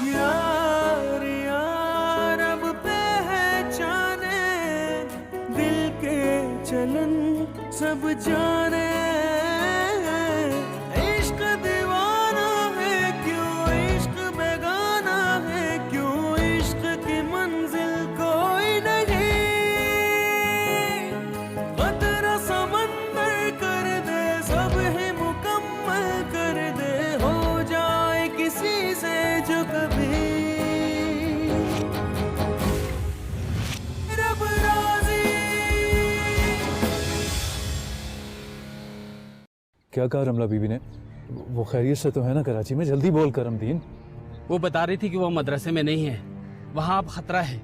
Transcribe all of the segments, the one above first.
यार यार अब पहचाने दिल के चलन सब जाने, इश्क दीवाना है क्यों, इश्क बेगाना है क्यों, इश्क की मंजिल कोई नहीं, खतरा समंदर कर दे सब ही मुकम्मल कर दे, हो जाए किसी से जो कभी रब राजी। क्या कहा रमला बीबी ने? वो खैरियत से तो है ना कराची में? जल्दी बोल करमदीन। वो बता रही थी कि वो मदरसे में नहीं है, वहाँ अब खतरा है।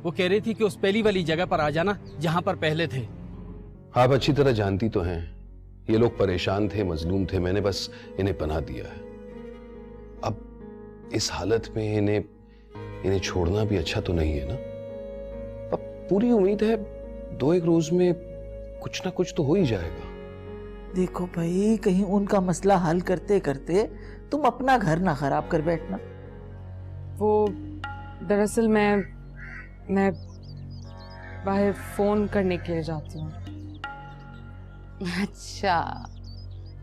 वो कह रही थी कि उस पहली वाली जगह पर आ जाना जहाँ पर पहले थे। आप अच्छी तरह जानती तो हैं ये लोग परेशान थे, मजलूम थे, मैंने बस इन्हें पनाह दिया है। अब इस हालत में इन्हें छोड़ना भी अच्छा तो नहीं है ना। अब पूरी उम्मीद है 2-1 रोज में कुछ ना कुछ तो हो ही जाएगा। देखो भाई, कहीं उनका मसला हल करते करते तुम अपना घर ना खराब कर बैठना। वो दरअसल मैं बाहर फोन करने के लिए जाती हूँ। अच्छा,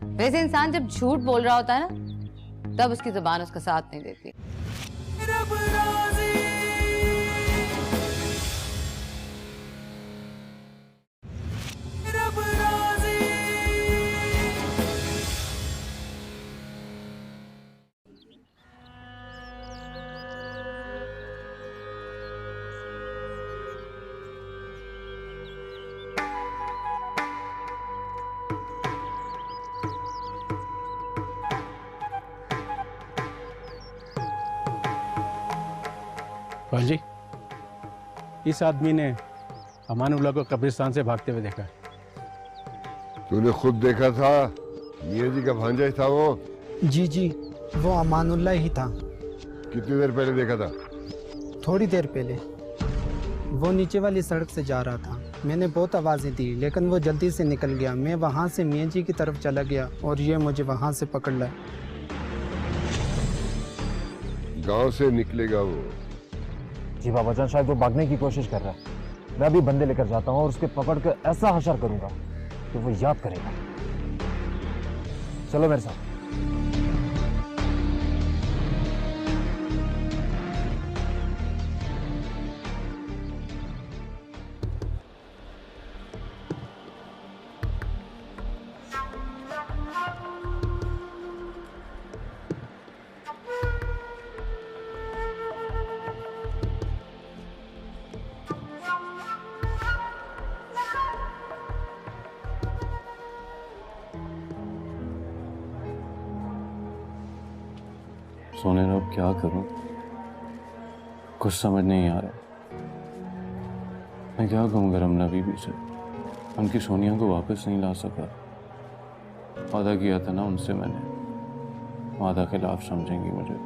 वैसे इंसान जब झूठ बोल रहा होता है ना तब उसकी जुबान उसका साथ नहीं देती। रब राजी। रब राजी। जी, इस आदमी ने अमानुल्लाह को कब्रिस्तान से भागते हुए देखा। तूने खुद देखा था? मियां जी का भांजा था वो? जी जी, वो अमानुल्लाह ही था। कितनी देर पहले देखा था? थोड़ी देर पहले। वो नीचे वाली सड़क से जा रहा था, मैंने बहुत आवाज़ें दी लेकिन वो जल्दी से निकल गया। मैं वहाँ से मियां जी की तरफ चला गया और ये मुझे वहाँ से पकड़ लाया। गांव से निकलेगा वो? जी बाबा जान, शायद वो भागने की कोशिश कर रहा है। मैं अभी बंदे लेकर जाता हूँ और उसके पकड़ कर ऐसा हशर करूंगा कि वो याद करेगा। चलो मेरे साथ। सोने अब क्या करूं, कुछ समझ नहीं आ रहा। मैं क्या कहूँगा रमला बीबी से? उनकी सोनिया को वापस नहीं ला सका। वादा किया था ना उनसे मैंने, वादा खिलाफ समझेंगी मुझे।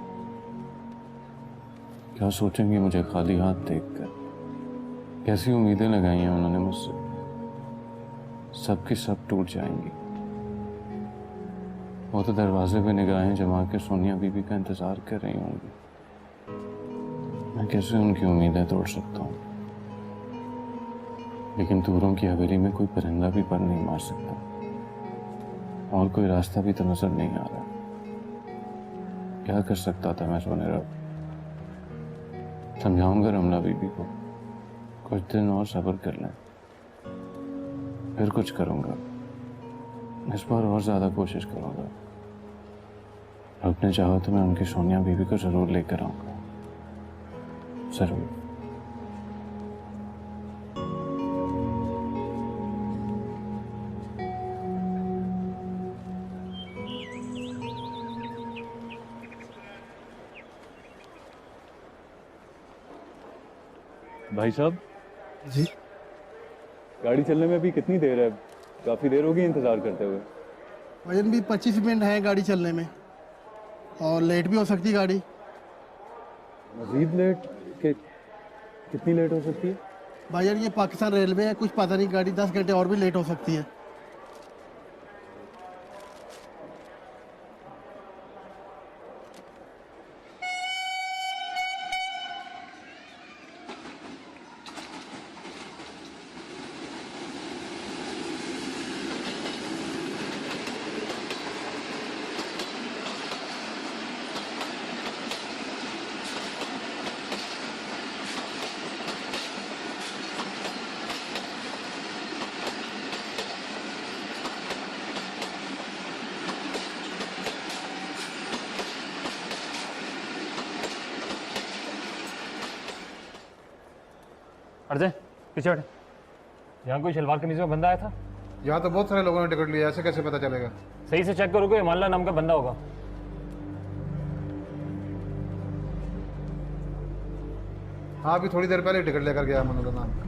क्या सोचेंगी मुझे खाली हाथ देखकर? कैसी उम्मीदें लगाई हैं उन्होंने मुझसे, सब की सब टूट जाएंगी। वो तो दरवाजे पे निगाहें जमा के सोनिया बीबी का इंतजार कर रही होंगी। मैं कैसे उनकी उम्मीदें तोड़ सकता हूँ? लेकिन दूरों की हवेली में कोई परिंदा भी पर नहीं मार सकता, और कोई रास्ता भी तो नजर नहीं आ रहा। क्या कर सकता था मैं सोने रब? समझाऊंगा रमला बीबी को, कुछ दिन और सब्र कर लें, फिर कुछ करूंगा। इस बार और ज्यादा कोशिश करूंगा। अपने चाहो तो मैं उनकी सोनिया बीबी को जरूर लेकर आऊंगा, जरूर। भाई साहब जी, गाड़ी चलने में अभी कितनी देर है? काफी देर होगी इंतजार करते हुए। वजन भी 25 मिनट है गाड़ी चलने में, और लेट भी हो सकती गाड़ी। मजीद लेट? कितनी लेट हो सकती है? भाईजान ये पाकिस्तान रेलवे है, कुछ पता नहीं, गाड़ी 10 घंटे और भी लेट हो सकती है। अर्जय पीछे हट। यहाँ कोई शलवार कमीज में बंदा आया था? यहाँ तो बहुत सारे लोगों ने टिकट लिया, ऐसे कैसे पता चलेगा? सही से चेक करोगे, मानला नाम का बंदा होगा। हाँ अभी थोड़ी देर पहले टिकट लेकर गया मनोला नाम का।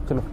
चलो।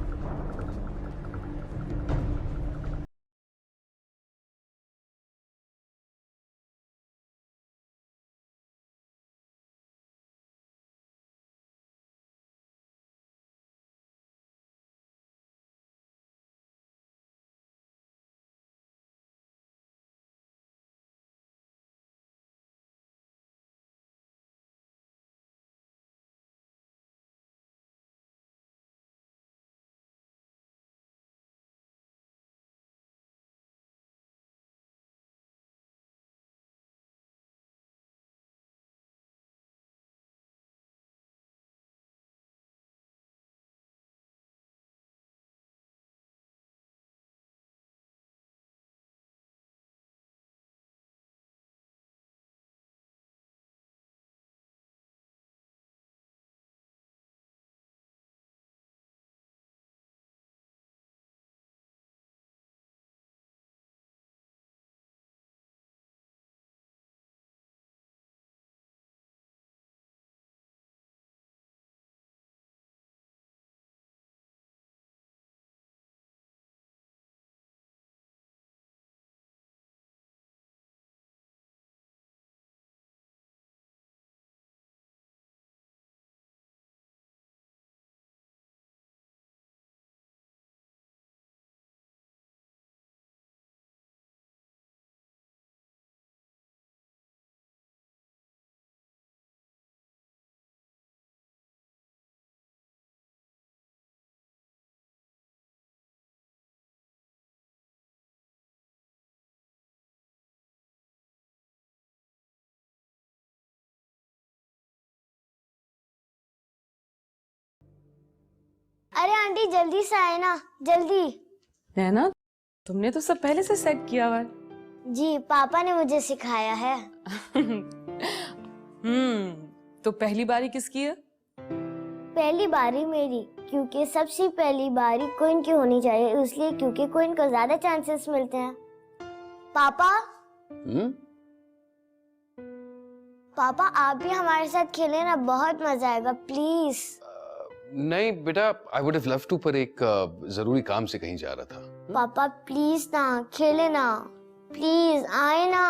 अरे आंटी जल्दी से आए ना, जल्दी। नैना तुमने तो सब पहले से सेट किया हुआ है। जी पापा ने मुझे सिखाया है। तो पहली बारी किसकी है? पहली बारी मेरी, क्योंकि सबसे पहली बारी क्वीन की होनी चाहिए, इसलिए क्योंकि क्वीन को ज्यादा चांसेस मिलते हैं। पापा पापा आप भी हमारे साथ खेले ना, बहुत मजा आएगा, प्लीज। नहीं बेटा, I would have love to, पर एक जरूरी काम से कहीं जा रहा था। पापा प्लीज ना, खेले ना, प्लीज आए ना।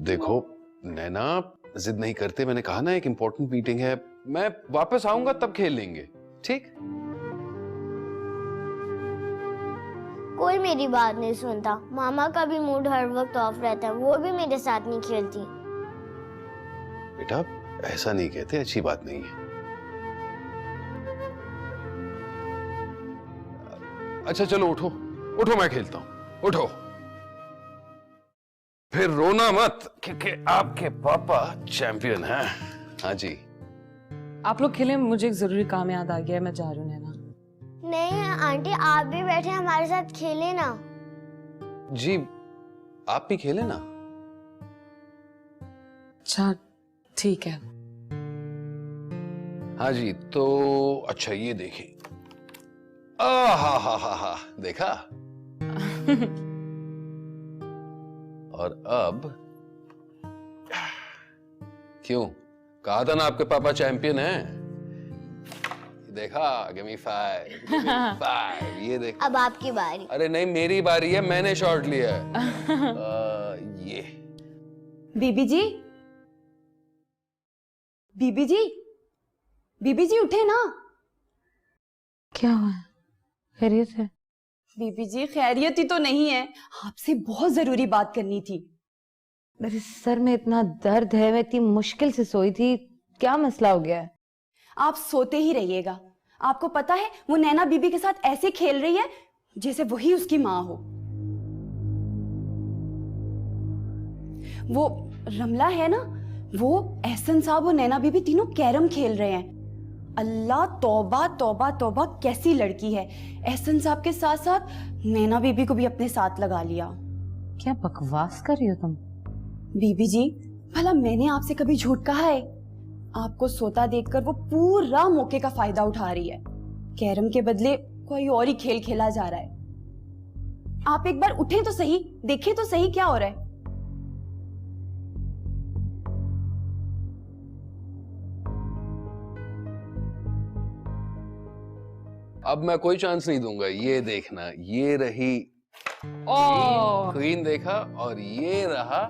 देखो नैना, जिद नहीं करते, मैंने कहा ना एक इम्पोर्टेंट मीटिंग है, मैं वापस आऊंगा तब खेल लेंगे, ठीक? कोई मेरी बात नहीं सुनता, मामा का भी मूड हर वक्त ऑफ रहता है, वो भी मेरे साथ नहीं खेलती। बेटा ऐसा नहीं कहते, अच्छी बात नहीं है। अच्छा चलो उठो, उठो मैं खेलता हूं, उठो। फिर रोना मत, क्योंकि आपके पापा चैंपियन हैं। हाँ जी। आप लोग खेलें, मुझे एक जरूरी काम याद आ गया है, मैं जा रही हूँ नैना। नहीं आंटी आप भी बैठे हमारे साथ खेले ना। जी आप भी खेले ना। अच्छा ठीक है। हाँ जी, तो अच्छा ये देखिए, हा देखा। और अब क्यों, कहा था ना आपके पापा चैंपियन हैं। देखा, गिव मी 5, ये देख। अब आपकी बारी। अरे नहीं मेरी बारी है, मैंने शॉट लिया है। ये बीबी जी, बीबी जी, बीबी जी उठे ना। क्या हुआ? खैरियत है? बीबी जी खैरियत ही तो नहीं है, आपसे बहुत जरूरी बात करनी थी। मेरे सर में इतना दर्द है, मैं इतनी मुश्किल से सोई थी। क्या मसला हो गया है? आप सोते ही रहिएगा। आपको पता है वो नैना बीबी के साथ ऐसे खेल रही है जैसे वही उसकी माँ हो। वो रमला है ना, वो एहसन साहब और नैना बीबी तीनों कैरम खेल रहे हैं। अल्लाह, तौबा तौबा तौबा, कैसी लड़की है। एहसन साहब के साथ साथ नैना बीबी को भी अपने साथ लगा लिया। क्या बकवास कर रही हो तुम? बीबी जी, भला मैंने आपसे कभी झूठ कहा है? आपको सोता देखकर वो पूरा मौके का फायदा उठा रही है। कैरम के बदले कोई और ही खेल खेला जा रहा है। आप एक बार उठें तो सही, देखें तो सही क्या हो रहा है। अब मैं कोई चांस नहीं दूंगा। ये देखना, ये रही क्वीन, देखा, और ये रहा।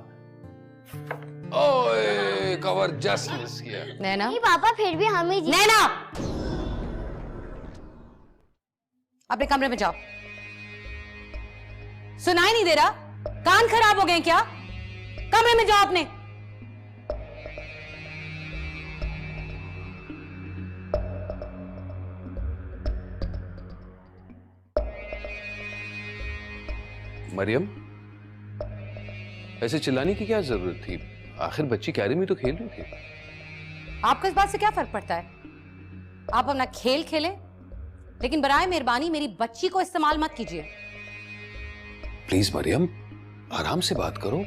ओए, कवर जस्ट मिस किया। नैना, नहीं पापा, फिर भी हमें नैना, अपने कमरे में जाओ। सुनाई नहीं दे रहा? कान खराब हो गए क्या? कमरे में जाओ अपने। मरियम, ऐसे चिल्लाने की क्या जरूरत थी? आखिर बच्ची कैरम में तो खेल रही थी। आपको इस बात से क्या फर्क पड़ता है? आप अपना खेल खेले, लेकिन बराए मेहरबानी मेरी बच्ची को इस्तेमाल मत कीजिए। प्लीज मरियम, आराम से बात करो।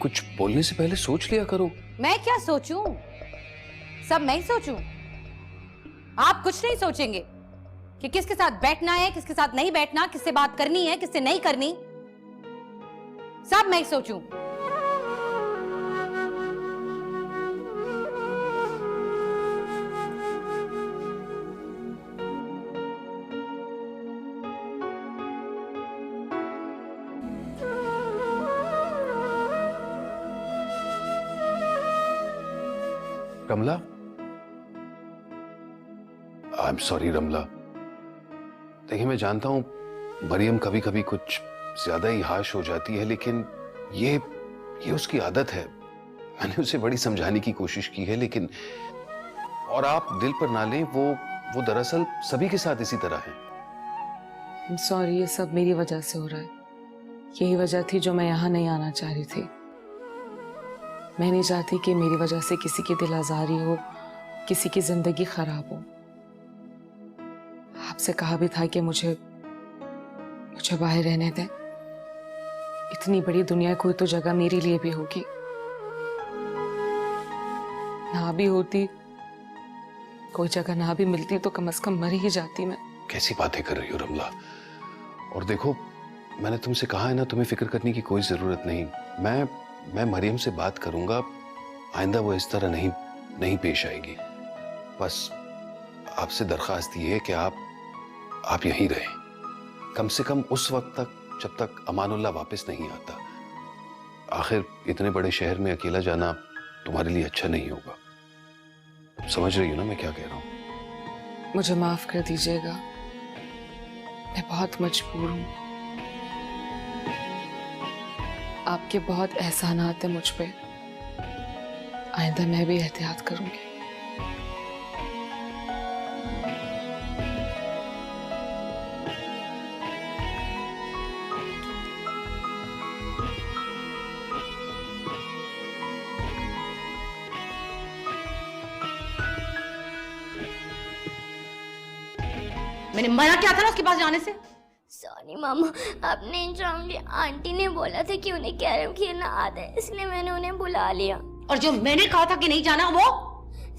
कुछ बोलने से पहले सोच लिया करो। मैं क्या सोचूं? सब मैं ही सोचूं? आप कुछ नहीं सोचेंगे कि किसके साथ बैठना है, किसके साथ नहीं बैठना, किससे बात करनी है, किससे नहीं करनी। सब मैं ही सोचूं। रमला, आई एम सॉरी रमला। देखिए, मैं जानता हूं मरियम कभी कभी कुछ ज्यादा ही हाश हो जाती है, लेकिन ये उसकी आदत है। मैंने उसे बड़ी समझाने की कोशिश की है, लेकिन और आप दिल पर ना लें, वो दरअसल सभी के साथ इसी तरह है। सॉरी, ये सब मेरी वजह से हो रहा है। यही वजह थी जो मैं यहाँ नहीं आना चाह रही थी। मैं नहीं चाहती कि मेरी वजह से किसी की दिल आजारी हो, किसी की जिंदगी खराब हो। आपसे कहा भी था कि मुझे बाहर रहने दें। इतनी बड़ी दुनिया, कोई तो जगह मेरे लिए भी होगी। ना भी होती, कोई जगह ना भी मिलती, तो कम से कम मर ही जाती मैं। कैसी बातें कर रही हो रमला? और देखो, मैंने तुमसे कहा है ना, तुम्हें फिक्र करने की कोई जरूरत नहीं। मैं मरियम से बात करूंगा, आइंदा वो इस तरह नहीं पेश आएगी। बस आपसे दरखास्त ये है कि आप यहीं रहें, कम से कम उस वक्त तक जब तक अमानुल्लाह वापस नहीं आता। आखिर इतने बड़े शहर में अकेला जाना तुम्हारे लिए अच्छा नहीं होगा। समझ रही हो ना मैं क्या कह रहा हूं? मुझे माफ कर दीजिएगा, मैं बहुत मजबूर हूं। आपके बहुत एहसानात हैं मुझ पे। आइंदा मैं भी एहतियात करूंगी। मैंने मना किया था ना उसके पास जाने से। सॉरी मामा, अब नहीं जाऊंगी। आंटी ने बोला था कि उन्हें कैरम खेलना आता है, इसलिए मैंने उन्हें बुला लिया। और जो मैंने कहा था कि नहीं जाना, वो?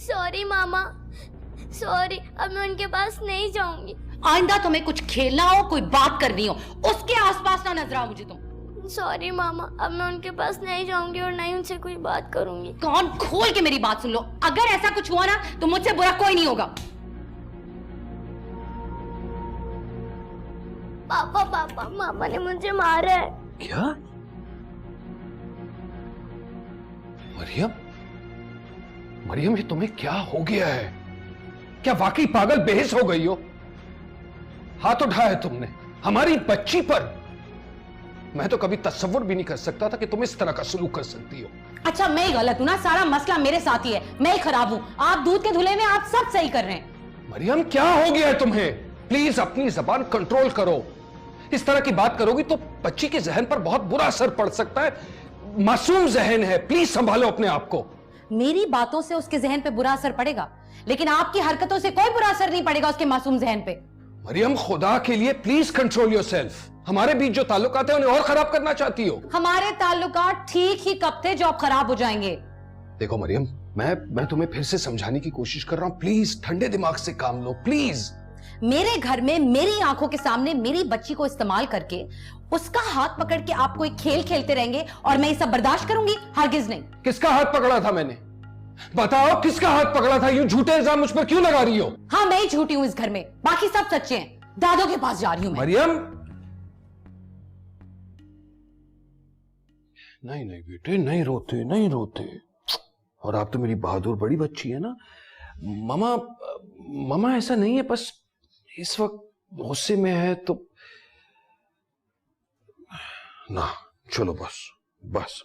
सॉरी मामा, सॉरी। अब मैं उनके पास नहीं जाऊंगी। आइंदा तुम्हें कुछ खेलना हो, कोई बात करनी हो, उसके आसपास ना नजर आओ मुझे तुम। सॉरी मामा, अब मैं उनके पास नहीं जाऊंगी और नहीं उनसे कोई बात करूंगी। कान खोल के मेरी बात सुन लो, अगर ऐसा कुछ हुआ ना तो मुझसे बुरा कोई नहीं होगा। पापा, मामा ने मुझे मारा है। क्या? मरियम, ये तुम्हें क्या हो गया है? क्या वाकई पागल बेहिस हो गई हो? हाथ उठाया है तुमने हमारी बच्ची पर। मैं तो कभी तस्वुर भी नहीं कर सकता था कि तुम इस तरह का सलूक कर सकती हो। अच्छा मैं ही गलत हूं ना? सारा मसला मेरे साथ ही है, मैं ही खराब हूं। आप दूध के धुले में आप सब सही कर रहे हैं। मरियम क्या हो गया है तुम्हें? प्लीज अपनी जबान कंट्रोल करो। इस तरह की बात करोगी तो बच्ची के जहन पर बहुत बुरा असर पड़ सकता है। मासूम जहन है, प्लीज संभालो अपने आप को। मेरी बातों से उसके जहन पे बुरा असर पड़ेगा, लेकिन आपकी हरकतों से कोई बुरा असर नहीं पड़ेगा उसके मासूम जहन पे। मरियम खुदा के लिए प्लीज कंट्रोल योरसेल्फ। हमारे बीच जो ताल्लुकात हैं उन्हें और खराब करना चाहती हो? हमारे ताल्लुकात ठीक ही कब थे जो अब खराब हो जाएंगे? देखो मरियम, मैं तुम्हें फिर से समझाने की कोशिश कर रहा हूं। प्लीज ठंडे दिमाग से काम लो प्लीज। मेरे घर में मेरी आंखों के सामने मेरी बच्ची को इस्तेमाल करके उसका हाथ पकड़ के आप कोई खेल खेलते रहेंगे और मैं ये सब बर्दाश्त करूंगी? हरगिज नहीं। किसका हाथ पकड़ा था मैंने? बताओ किसका हाथ पकड़ा था? यूं झूठे इल्जाम मुझ पर क्यों लगा रही हो? हाँ मैं ही झूठी हूं इस घर में, बाकी सब सच्चे हैं। दादों के पास जा रही हूं मैं। मरियम नहीं नहीं बेटे, नहीं रोते नहीं रोते। और आप तो मेरी बहादुर बड़ी बच्ची है ना। मामा मामा ऐसा नहीं है, बस इस वक्त गुस्से में है तो ना। चलो बस बस।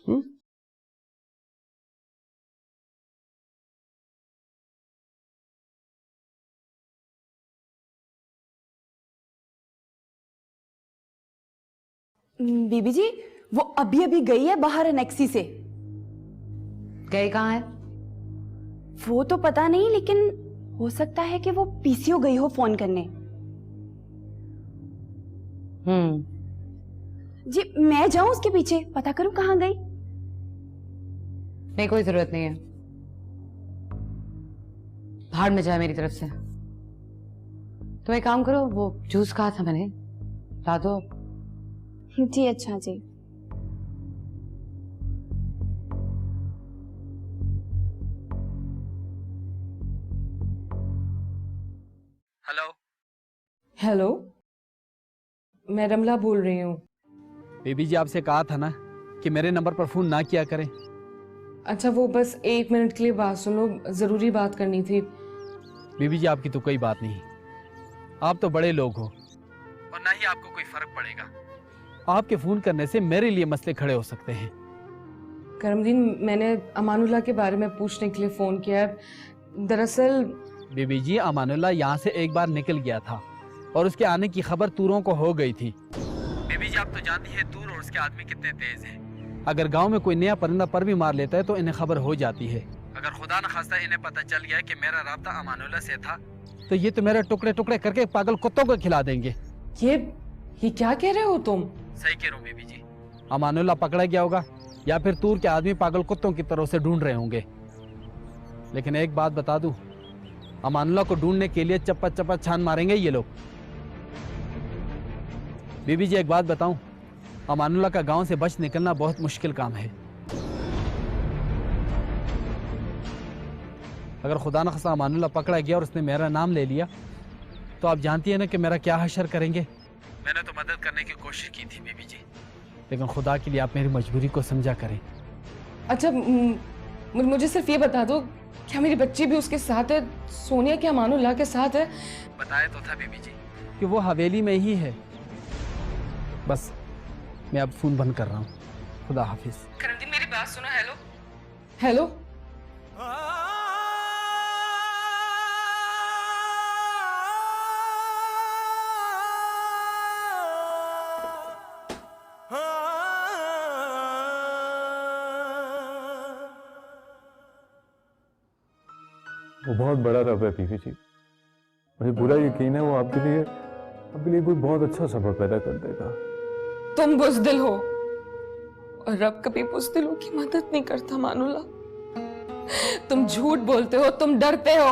बीबी जी वो अभी अभी गई है बाहर एनेक्सी से। गए कहाँ है? वो तो पता नहीं, लेकिन हो सकता है कि वो पीसीओ गई हो फोन करने। जी मैं जाऊं उसके पीछे पता करूं कहाँ गई? नहीं कोई जरूरत नहीं है, भाड़ में जाए मेरी तरफ से। तुम एक काम करो, वो जूस कहा था मैंने ला दो। जी अच्छा जी। हेलो हेलो, मैं रमला बोल रही हूँ। बेबी जी आपसे कहा था ना कि मेरे नंबर पर फोन ना किया करें। अच्छा वो बस 1 मिनट के लिए बात सुनो, जरूरी बात करनी थी। बेबी जी आपकी तो कोई बात नहीं, आप तो बड़े लोग हो और ना ही आपको कोई फर्क पड़ेगा। आपके फोन करने से मेरे लिए मसले खड़े हो सकते हैं। करमदीन, मैंने अमानुल्लाह के बारे में पूछने के लिए फोन किया है। दरअसल बेबी जी अमानुल्लाह यहाँ से एक बार निकल गया था और उसके आने की खबर तूरों को हो गई थी। बेबी जी आप तो जानती है तूर और उसके आदमी कितने तेज हैं। अगर गांव में कोई नया परिंदा पर भी मार लेता है तो इन्हें खबर हो जाती है। अगर खुदा न खास्ता इन्हें पता चल गया कि मेरा राब्ता अमानुल्लाह से था तो ये तो मेरे टुकड़े टुकड़े करके पागल कुत्तों को खिला देंगे। ये क्या कह रहे हो तुम? सही कह रहा हूँ बेबी जी, अमानुल्लाह पकड़ा गया होगा या फिर तूर के आदमी पागल कुत्तों की तरह से ढूंढ रहे होंगे। लेकिन एक बात बता दूं, अमानुल्लाह को ढूंढने के लिए चप्पा चप्पा छान मारेंगे ये लोग। बीबी जी एक बात बताऊं, अमानुल्लाह का गांव से बच निकलना बहुत मुश्किल काम है। अगर खुदा न खास्ता अमानुल्लाह पकड़ा गया और उसने मेरा नाम ले लिया तो आप जानती है ना कि मेरा क्या हशर करेंगे। मैंने तो मदद करने की कोशिश की थी बीबी जी, लेकिन खुदा के लिए आप मेरी मजबूरी को समझा करें। अच्छा मुझे सिर्फ ये बता दो, क्या मेरी बच्ची भी उसके साथ है? सोनिया क्या अमानुल्लाह के साथ है? बताया तो था बीबी जी कि वो हवेली में ही है। बस मैं अब फोन बंद कर रहा हूँ। खुदा हाफिज। करमदीन मेरी बात सुनो। Hello hello. वो बहुत बड़ा रब है बीवी जी, मुझे पूरा यकीन है वो आपके लिए कोई बहुत अच्छा सबब पैदा कर देगा। तुम बुज़दिल हो और रब कभी बुज़दिलों की मदद नहीं करता मानुल्लाह। तुम झूठ बोलते हो, तुम डरते हो।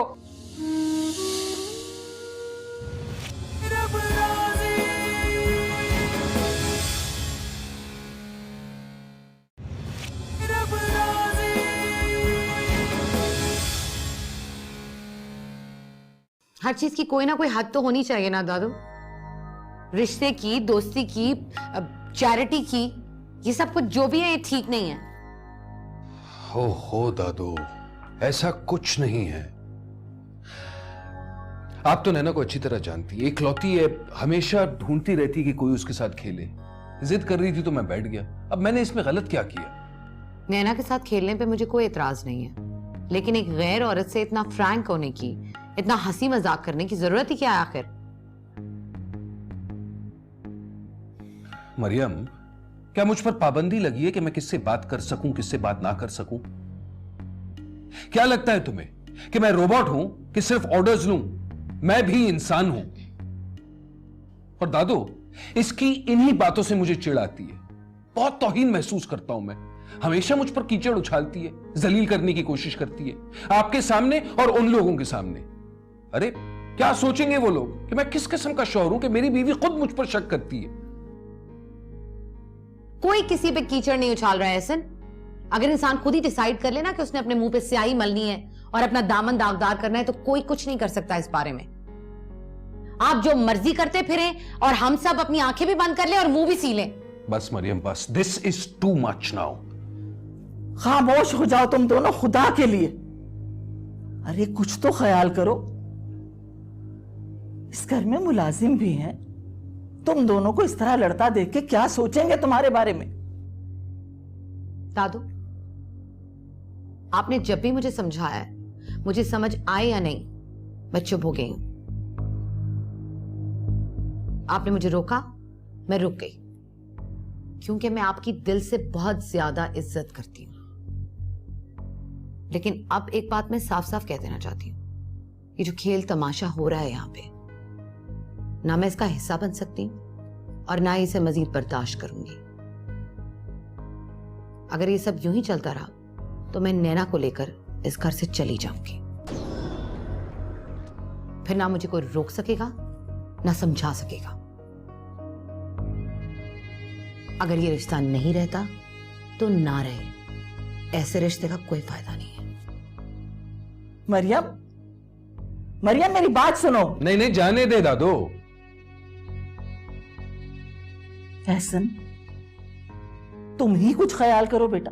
हर चीज की कोई ना कोई हद तो होनी चाहिए ना दादू। रिश्ते की, दोस्ती की, चैरिटी की, ये सब कुछ जो भी है ये ठीक नहीं है। हो दादू, ऐसा कुछ नहीं है। आप तो नैना को अच्छी तरह जानती है, इकलौती है, हमेशा ढूंढती रहती कि कोई उसके साथ खेले। जिद कर रही थी तो मैं बैठ गया। अब मैंने इसमें गलत क्या किया? नैना के साथ खेलने पे मुझे कोई एतराज नहीं है, लेकिन एक गैर औरत से इतना फ्रैंक होने की, इतना हंसी मजाक करने की जरूरत ही क्या है आखिर? मरियम, क्या मुझ पर पाबंदी लगी है कि मैं किससे बात कर सकूं, किससे बात ना कर सकूं? क्या लगता है तुम्हें कि मैं रोबोट हूं कि सिर्फ ऑर्डर्स लूं? मैं भी इंसान हूं। और दादो, इसकी इन्हीं बातों से मुझे चिढ़ आती है। बहुत तौहीन महसूस करता हूं मैं। हमेशा मुझ पर कीचड़ उछालती है, जलील करने की कोशिश करती है, आपके सामने और उन लोगों के सामने। अरे क्या सोचेंगे वो लोग कि मैं किस किस्म का शौहर हूं कि मेरी बीवी खुद मुझ पर शक करती है। कोई किसी पे कीचड़ नहीं उछाल रहा है एहसन। अगर इंसान खुद ही डिसाइड कर लेना कि उसने अपने मुंह पे स्याही मलनी है और अपना दामन दागदार करना है तो कोई कुछ नहीं कर सकता इस बारे में। आप जो मर्जी करते फिरें और हम सब अपनी आंखें भी बंद कर लें और मुंह भी सी लें। बस मरियम, बस। This is too much now. खामोश हो जाओ तुम दोनों, खुदा के लिए। अरे कुछ तो ख्याल करो। इस घर में मुलाजिम भी हैं। तुम दोनों को इस तरह लड़ता देख के क्या सोचेंगे तुम्हारे बारे में? दादू, आपने जब भी मुझे समझाया है, मुझे समझ आए या नहीं, मैं चुप हो गई हूं। आपने मुझे रोका, मैं रुक गई, क्योंकि मैं आपकी दिल से बहुत ज्यादा इज्जत करती हूं। लेकिन अब एक बात मैं साफ साफ कह देना चाहती हूं, ये जो खेल तमाशा हो रहा है यहां पे, ना मैं इसका हिस्सा बन सकती हूं और ना ही इसे मजीद बर्दाश्त करूंगी। अगर ये सब यूं ही चलता रहा तो मैं नैना को लेकर इस घर से चली जाऊंगी। फिर ना मुझे कोई रोक सकेगा, ना समझा सकेगा। अगर ये रिश्ता नहीं रहता तो ना रहे। ऐसे रिश्ते का कोई फायदा नहीं है। मरियम, मरियम मेरी बात सुनो। नहीं नहीं, जाने दे दादो। एहसन, तुम ही कुछ ख्याल करो बेटा।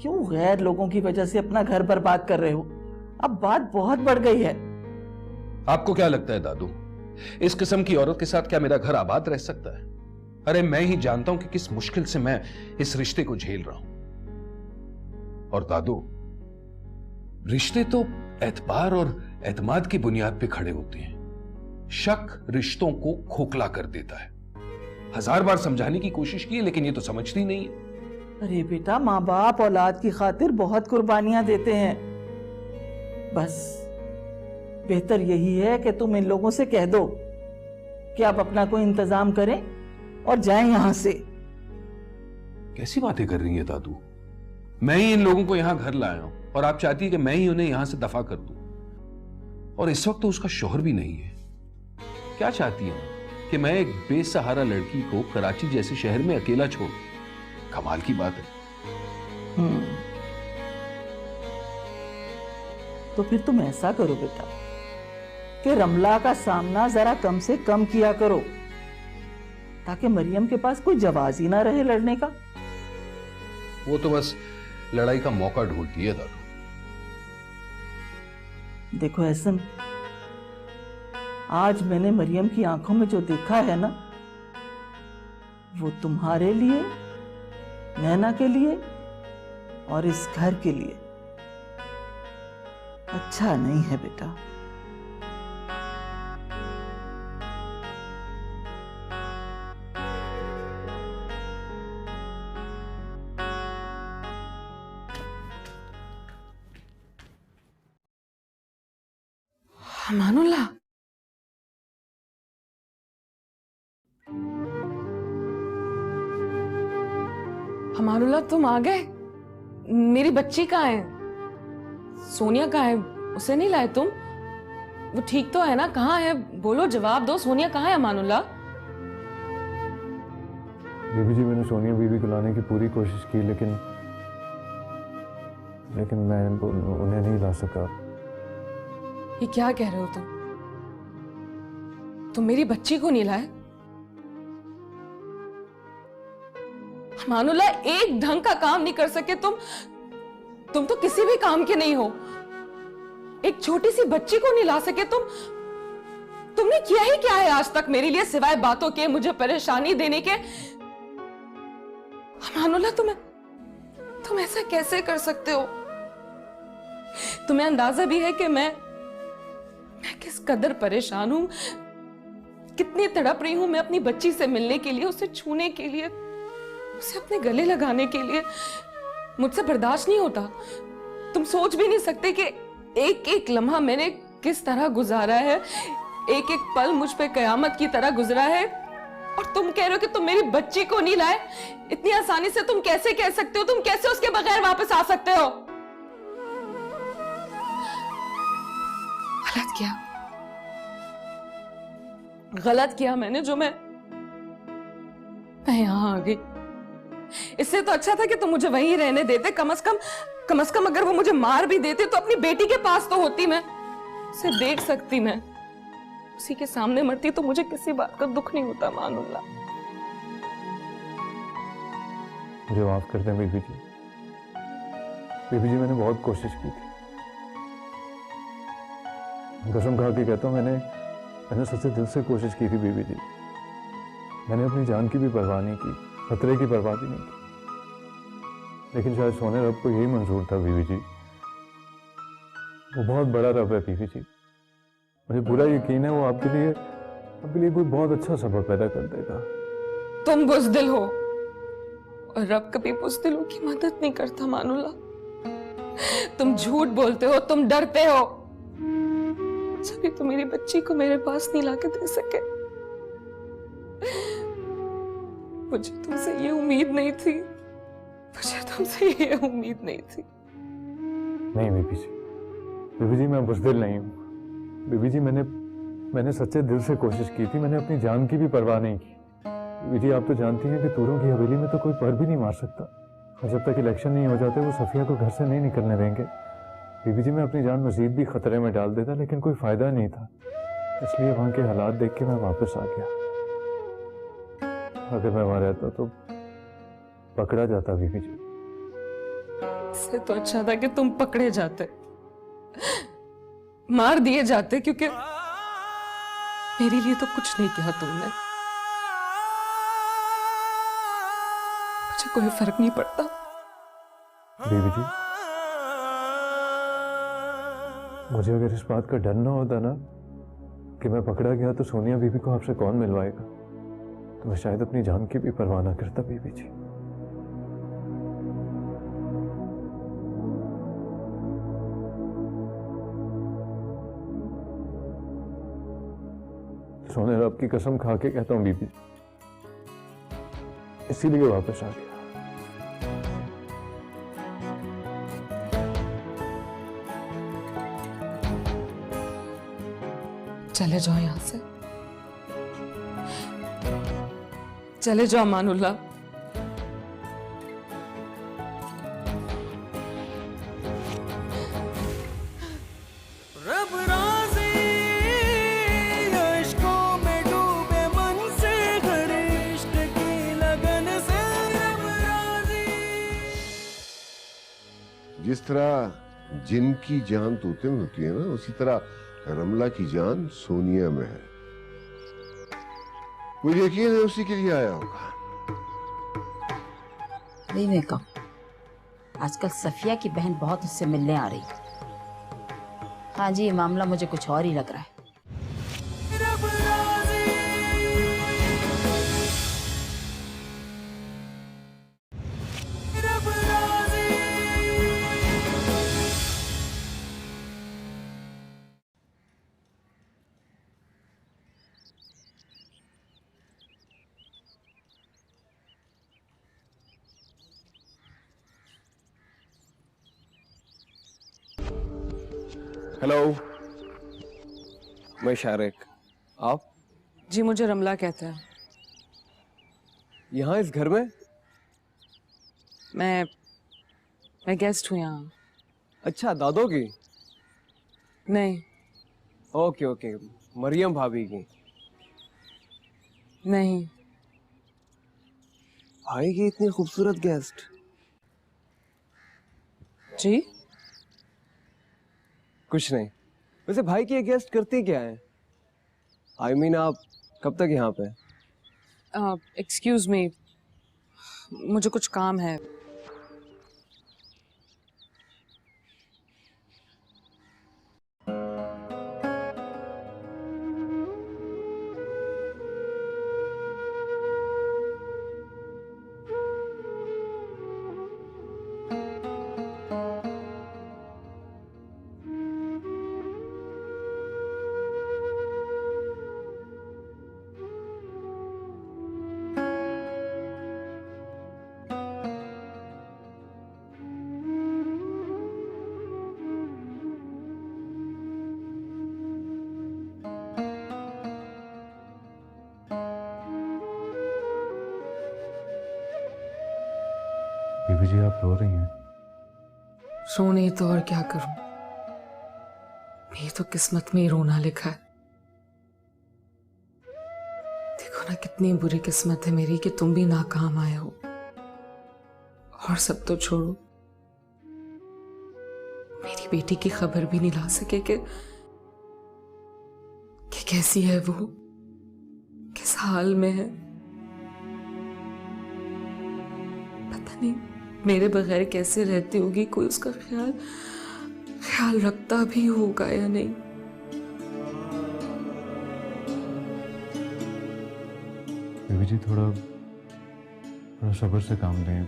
क्यों गैर लोगों की वजह से अपना घर बर्बाद कर रहे हो? अब बात बहुत बढ़ गई है। आपको क्या लगता है दादू, इस किस्म की औरत के साथ क्या मेरा घर आबाद रह सकता है? अरे मैं ही जानता हूं कि किस मुश्किल से मैं इस रिश्ते को झेल रहा हूं। और दादू, रिश्ते तो एतबार और एतमाद की बुनियाद पे खड़े होते हैं। शक रिश्तों को खोखला कर देता है। 1000 बार समझाने की कोशिश की है, लेकिन ये तो समझती नहीं है। अरे बेटा, माँ बाप औलाद की खातिर बहुत कुर्बानियां देते हैं। बस बेहतर यही है कि तुम इन लोगों से कह दो कि आप अपना कोई इंतजाम करें और जाएं यहां से। कैसी बातें कर रही है दादू? मैं ही इन लोगों को यहां घर लाया हूं और आप चाहती है कि मैं ही उन्हें यहां से दफा कर दूं। और इस वक्त तो उसका शौहर भी नहीं है। क्या चाहती है कि मैं एक बेसहारा लड़की को कराची जैसे शहर में अकेला छोड़? कमाल की बात है। तो फिर तुम ऐसा करो बेटा कि रमला का सामना जरा कम से कम किया करो, ताकि मरियम के पास कोई जवाज ही ना रहे लड़ने का। वो तो बस लड़ाई का मौका ढूंढती है दादू। देखो एहसन, आज मैंने मरियम की आंखों में जो देखा है ना, वो तुम्हारे लिए, नैना के लिए और इस घर के लिए अच्छा नहीं है बेटा। अमानुल्लाह, अमानुल्लाह तुम आ गए? मेरी बच्ची कहाँ है? सोनिया कहाँ है? उसे नहीं लाए तुम? वो ठीक तो है ना? कहाँ है? बोलो, जवाब दो। सोनिया कहाँ है अमानुल्लाह? बीबी जी, मैंने सोनिया बीबी को लाने की पूरी कोशिश की, लेकिन मैं उन्हें नहीं ला सका। ये क्या कह रहे हो तुम मेरी बच्ची को नहीं लाए? मानुल्लाह, एक ढंग का काम नहीं कर सके तुम तो किसी भी काम के नहीं हो। एक छोटी सी बच्ची को नहीं ला सके तुम तुमने किया ही क्या है आज तक मेरे लिए सिवाय बातों के, मुझे परेशानी देने के? अमानुल्लाह, तुम ऐसा कैसे कर सकते हो? तुम्हें अंदाजा भी है कि मैं किस कदर परेशान हूं, कितनी तड़प रही हूं मैं अपनी बच्ची से मिलने के लिए, उसे छूने के लिए, उसे अपने गले लगाने के लिए। मुझसे बर्दाश्त नहीं होता। तुम सोच भी नहीं सकते कि एक एक लम्हा मैंने किस तरह गुजारा है, एक एक पल मुझ पे कयामत की तरह गुजरा है, और तुम कह रहे हो कि तुम मेरी बच्ची को नहीं लाए। इतनी आसानी से तुम कैसे कह सकते हो? तुम कैसे उसके बगैर वापस आ सकते हो? गलत किया मैंने जो मैं यहां आ गई। इससे तो अच्छा था कि तुम मुझे वहीं रहने देते। कम से कम अगर वो मुझे मार भी देते तो अपनी बेटी के पास तो होती, मैं उसे देख सकती, मैं उसी के सामने मरती तो मुझे किसी बात का दुख नहीं होता। मानुल्लाह, मुझे माफ कर दें बीबी जी। बीबी जी, मैंने बहुत कोशिश की थी, कसम खा के कहता हूँ, मैंने सच्चे दिल से कोशिश की थी बीबी जी। मैंने अपनी जान की भी परवाह नहीं की, खतरे की परवाह भी नहीं की, लेकिन शायद सोने रब को यही मंजूर था बीबी जी। वो बहुत बड़ा रब है बीबी जी, मुझे पूरा यकीन है वो आपके लिए कोई बहुत अच्छा सबब पैदा कर देगा। तुम बुज़दिल हो और रब कभी बुज़दिलों की मदद नहीं करता। मानुल्लाह, तुम झूठ बोलते हो, तुम डरते हो, सभी तो मेरी बच्ची को मेरे पास नहीं लाके दे सके। मुझे तुमसे ये उम्मीद नहीं थी, नहीं बीबी जी, मैं बुज़दिल नहीं हूँ। बीबी जी, मैंने सच्चे दिल से कोशिश की थी, मैंने अपनी जान की भी परवाह नहीं की। बीबी जी, आप तो जानती हैं कि तूरों की हवेली में तो कोई पर भी नहीं मार सकता, और जब तक इलेक्शन नहीं हो जाते वो सफिया को घर से नहीं निकलने देंगे। बीबी जी, मैं अपनी जान मजीद भी खतरे में डाल देता, लेकिन कोई फायदा नहीं था, इसलिए वहां के हालात देख के मैं वापस आ गया। अगर मैं वहां रहता तो पकड़ा जाता बीबी जी। इससे तो अच्छा था कि तुम पकड़े जाते, मार दिए जाते, क्योंकि मेरे लिए तो कुछ नहीं किया तुमने। मुझे कोई फर्क नहीं पड़ता। बीबी जी, मुझे अगर इस बात का डर ना होता ना कि मैं पकड़ा गया तो सोनिया बीबी को आपसे कौन मिलवाएगा, तो मैं शायद अपनी जान की भी परवाह ना करता बीबी जी। सोने रब की कसम खा के कहता हूं बीबी, इसीलिए वापस आ गया। चले जाओ यहां से, चले जाओ मानुल्लाह। रब राज़ी अश्कों में डूबे मन से, हर इश्क की लगन से रब राज़ी। जिस तरह जिन की जान तोते में होती है ना, उसी तरह रमला की जान सोनिया में है। मुझे यकीन है उसी के लिए आया होगा। देखो, आजकल सफिया की बहन बहुत उससे मिलने आ रही। हाँ जी, ये मामला मुझे कुछ और ही लग रहा है। हेलो, मैं शारिक। आप? जी, मुझे रमला कहते हैं। यहाँ इस घर में? मैं गेस्ट हूँ यहाँ। अच्छा, दादो की? नहीं। ओके ओके, मरियम भाभी की? नहीं। भाई की इतनी खूबसूरत गेस्ट? जी कुछ नहीं। वैसे भाई की ये गेस्ट करती क्या है? आई मीन आप कब तक यहाँ पे? एक्सक्यूज मी, मुझे कुछ काम है। बीबी जी आप रो रही हैं? रो नहीं तो और क्या करूं? ये तो किस्मत में ही रोना लिखा है। देखो ना कितनी बुरी किस्मत है मेरी कि तुम भी नाकाम आए हो। और सब तो छोड़ो, मेरी बेटी की खबर भी नहीं ला सके कि कैसी है वो, किस हाल में है। पता नहीं मेरे बगैर कैसे रहती होगी, कोई उसका ख्याल रखता भी होगा या नहीं। बीबी जी थोड़ा सब्र से काम लें।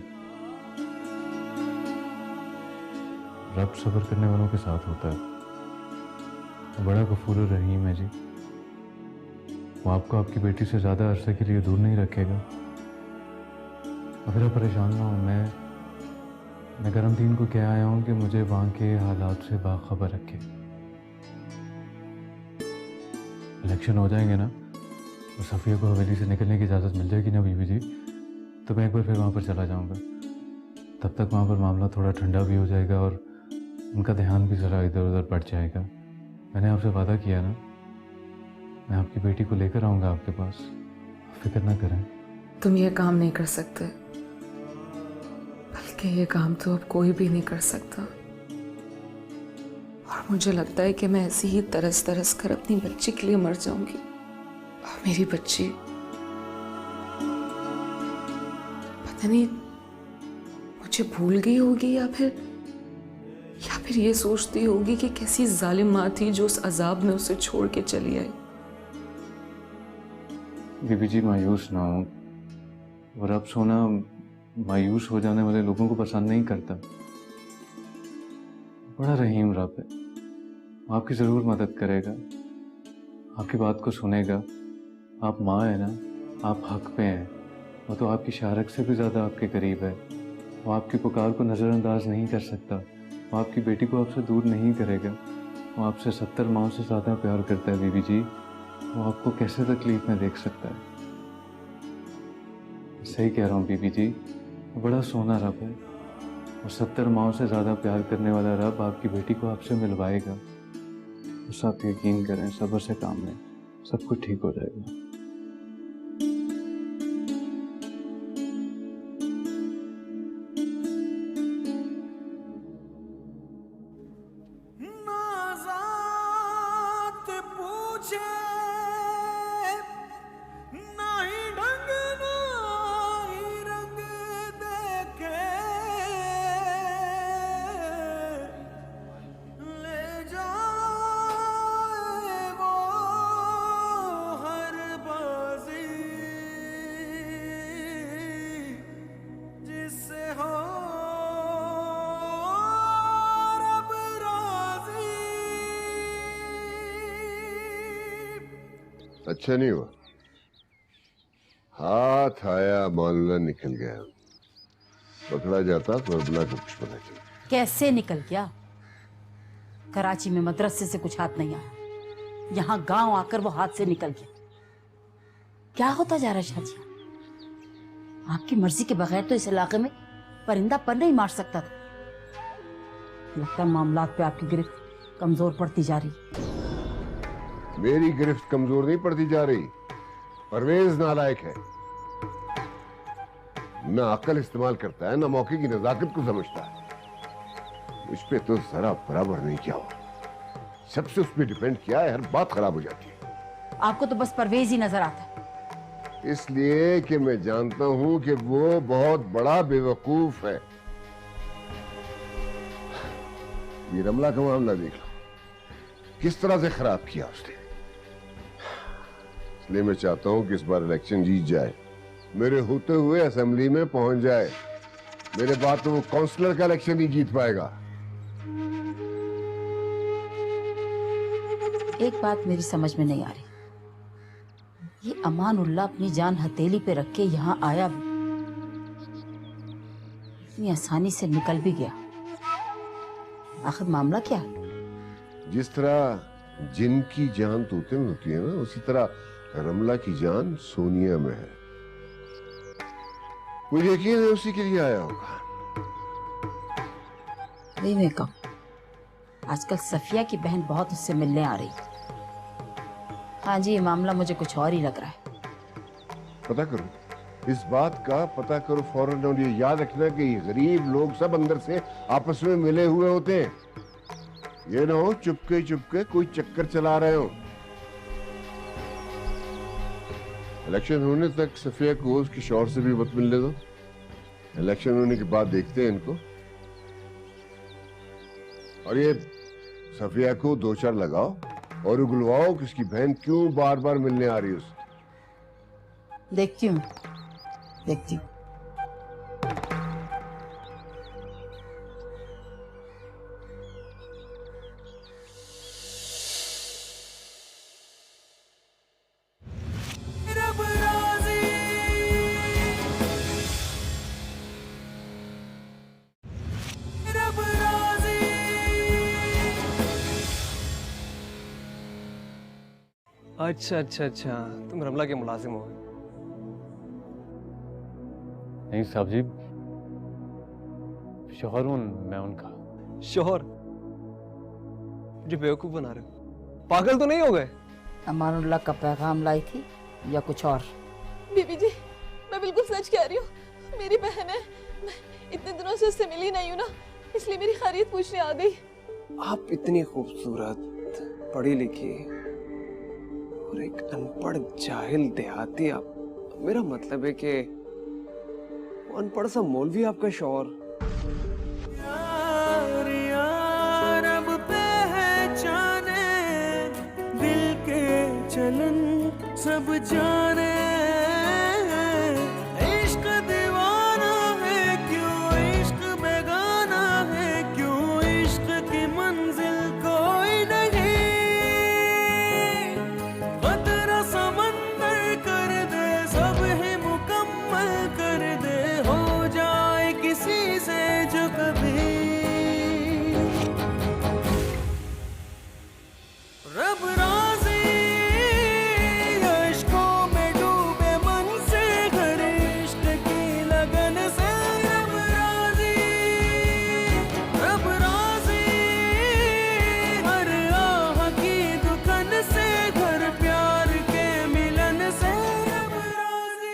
रब सब्र करने वालों के साथ होता है। बड़ा गफूर रहीम है जी। वो आपको आपकी बेटी से ज्यादा अरसे के लिए दूर नहीं रखेगा। अगर आप परेशान ना हो, मैं गरम दीन को कह आया हूँ कि मुझे वहाँ के हालात से बाखबर रखे। इलेक्शन हो जाएंगे ना और सफ़िया को हवेली से निकलने की इजाज़त मिल जाएगी ना बीबी जी, तो मैं एक बार फिर वहाँ पर चला जाऊँगा। तब तक वहाँ पर मामला थोड़ा ठंडा भी हो जाएगा और उनका ध्यान भी ज़रा इधर उधर बढ़ जाएगा। मैंने आपसे वादा किया ना, मैं आपकी बेटी को लेकर आऊँगा आपके पास, फिक्र ना करें। तुम ये काम नहीं कर सकते, बल्कि ये काम तो अब कोई भी नहीं कर सकता। और मुझे लगता है कि मैं ऐसी ही तरस तरस कर अपनी बच्ची के लिए मर जाऊंगी। और मेरी बच्ची पता नहीं मुझे भूल गई होगी या फिर ये सोचती होगी कि कैसी जालिम माँ थी जो उस अजाब में उसे छोड़ के चली आई। बीबी जी मायूस ना हो, और अब सोना मायूस हो जाने वाले लोगों को पसंद नहीं करता। बड़ा रहीम रब है, आपकी ज़रूर मदद करेगा, आपकी बात को सुनेगा। आप माँ है ना, आप हक पे हैं। वो तो आपकी शारक से भी ज़्यादा आपके करीब है। वो आपकी पुकार को नज़रअंदाज नहीं कर सकता। वो आपकी बेटी को आपसे दूर नहीं करेगा। वो आपसे 70 माओं से ज़्यादा प्यार करता है बीबी जी। वो आपको कैसे तकलीफ में देख सकता है? सही कह रहा हूँ बीबी जी, बड़ा सोना रब है और 70 माओं से ज़्यादा प्यार करने वाला रब आपकी बेटी को आपसे मिलवाएगा। बस आप यकीन करें, सब्र से काम लें, सब कुछ ठीक हो जाएगा। अच्छा नहीं हुआ, हाथ आया मामला निकल गया। पकड़ा जाता तो अबला को कुछ पता चला। कैसे निकल गया? कराची में मदरसे से कुछ हाथ नहीं आया, यहाँ गांव आकर वो हाथ से निकल गया। क्या होता जा रहा है शाजिया? आपकी मर्जी के बगैर तो इस इलाके में परिंदा पर नहीं मार सकता था। लगता है मामलात पे आपकी गिरफ्त कमजोर पड़ती जा रही। मेरी गिरफ्त कमजोर नहीं पड़ती जा रही, परवेज नालायक है। ना अकल इस्तेमाल करता है, ना मौके की नजाकत को समझता है। मुझ पे तो जरा बराबर नहीं किया हुआ, सबसे उस पर डिपेंड किया है, हर बात खराब हो जाती है। आपको तो बस परवेज ही नजर आता है। इसलिए कि मैं जानता हूं कि वो बहुत बड़ा बेवकूफ है। ये रमला का मामला देख लो, किस तरह से खराब किया उसने। इसलिए मैं चाहता हूं कि इस बार इलेक्शन जीत जाए, मेरे होते हुए असेंबली में पहुंच जाए। मेरे बाद तो वो काउंसलर का इलेक्शन ही जीत पाएगा। एक बात मेरी समझ में नहीं आ रही, ये अमानुल्लाह अपनी जान हथेली पे रख के यहाँ आया भी, इतनी आसानी से निकल भी गया, आखिर मामला क्या है? जिस तरह जिन की जान तोते में होती है ना, उसी तरह रमला की जान सोनिया में है। मुझे यकीन है उसी के लिए आया होगा। वही मैं कहूँ, आजकल सफिया की बहन बहुत उससे मिलने आ रही। हाँ जी, ये मामला मुझे कुछ और ही लग रहा है। पता करो, इस बात का पता करो फौरन। और ये याद रखना कि ये गरीब लोग सब अंदर से आपस में मिले हुए होते हैं। ये ना हो चुपके चुपके कोई चक्कर चला रहे हो। इलेक्शन होने तक सफिया को उसके शौहर से भी मत मिलने दो। इलेक्शन होने के बाद देखते हैं इनको। और ये सफिया को दो चार लगाओ और उगलवाओ कि उसकी बहन क्यों बार बार मिलने आ रही है उससे। देखती हूँ, देखती हूँ। रब राजी, रब राजी। अच्छा अच्छा अच्छा, तुम रमला के मुलाजिम हो? नहीं साहब जी, शौहर हूं मैं उनका। शौहर? मुझे बेवकूफ बना रहे हो, पागल तो नहीं हो गए? अमानुल्लाह का पैगाम लाई थी या कुछ और? बीबी जी, मैं बिल्कुल सच कह रही हूँ, मेरी बहन है। मैं इतने दिनों से उससे मिली नहीं हूँ ना, इसलिए मेरी खैरियत पूछने आ गई। आप इतनी खूबसूरत, पढ़ी लिखी और एक अनपढ़ जाहिल देहाती, आप, मेरा मतलब है कि अनपढ़ सा मौलवी आपका शौहर। यार यार अब पहचाने दिल के चलन सब जाने।